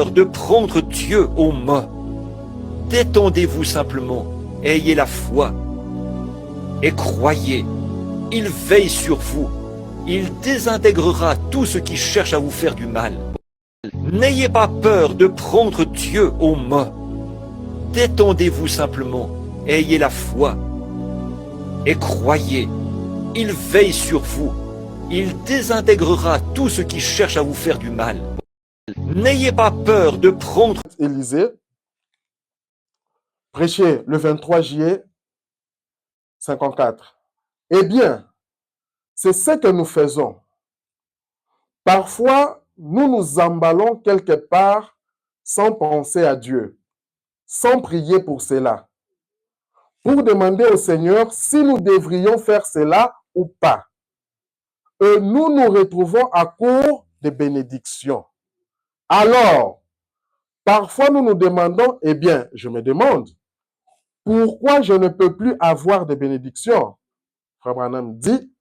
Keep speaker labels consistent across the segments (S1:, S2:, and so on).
S1: peur de prendre Dieu au mot. Détendez-vous simplement, ayez la foi et croyez. Il veille sur vous. Il désintégrera tout ce qui cherche à vous faire du mal. N'ayez pas peur de prendre Dieu au mot. Détendez-vous simplement, ayez la foi et croyez. Il veille sur vous. Il désintégrera tout ce qui cherche à vous faire du mal. N'ayez pas peur de prendre...
S2: Élysée, prêché le 23 juillet 54. Eh bien, c'est ce que nous faisons. Parfois, nous nous emballons quelque part sans penser à Dieu, sans prier pour cela, pour demander au Seigneur si nous devrions faire cela ou pas. Et nous nous retrouvons à court de bénédictions. Alors, parfois nous nous demandons, eh bien, je me demande, pourquoi je ne peux plus avoir de bénédictions? Frère Branham dit,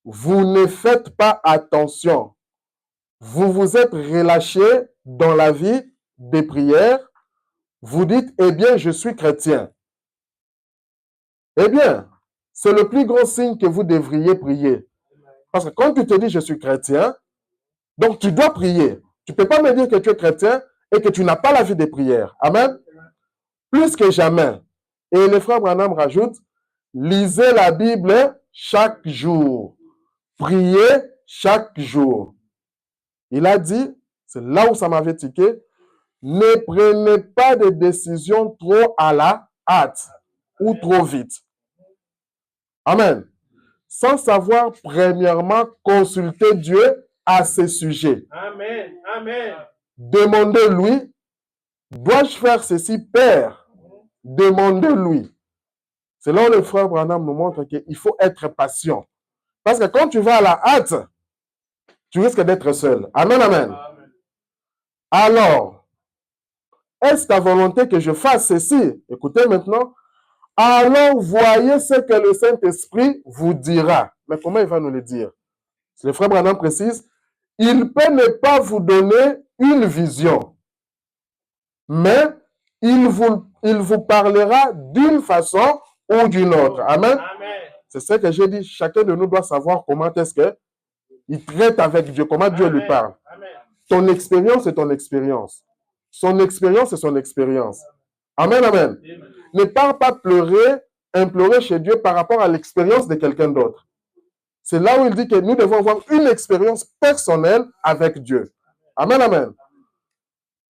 S2: vous ne faites pas attention. Vous vous êtes relâché dans la vie des prières. Vous dites, eh bien, je suis chrétien. Eh bien, c'est le plus grand signe que vous devriez prier. Parce que quand tu te dis, je suis chrétien, donc tu dois prier. Tu ne peux pas me dire que tu es chrétien et que tu n'as pas la vie des prières. Amen. Plus que jamais. Et le frère Branham rajoute, lisez la Bible chaque jour. Priez chaque jour. Il a dit, c'est là où ça m'avait tiqué, ne prenez pas de décisions trop à la hâte ou trop vite. Amen. Sans savoir premièrement consulter Dieu à ce sujet.
S3: Amen. Amen.
S2: Demandez-lui, dois-je faire ceci, Père? Demandez-lui. C'est là où le frère Branham nous montre qu'il faut être patient. Parce que quand tu vas à la hâte, tu risques d'être seul. Amen, amen.
S3: Amen.
S2: Alors, est-ce ta volonté que je fasse ceci? Écoutez maintenant. Alors, voyez ce que le Saint-Esprit vous dira. Mais comment il va nous le dire? Le frère Branham précise, il peut ne pas vous donner une vision, mais il vous parlera d'une façon ou d'une autre. Amen.
S3: Amen.
S2: C'est ce que j'ai dit. Chacun de nous doit savoir comment est-ce qu'il traite avec Dieu, comment Dieu lui parle.
S3: Amen.
S2: Ton expérience est ton expérience. Son expérience est son expérience. Amen, amen.
S3: Amen.
S2: Ne pars pas pleurer, implorer chez Dieu par rapport à l'expérience de quelqu'un d'autre. C'est là où il dit que nous devons avoir une expérience personnelle avec Dieu. Amen, amen.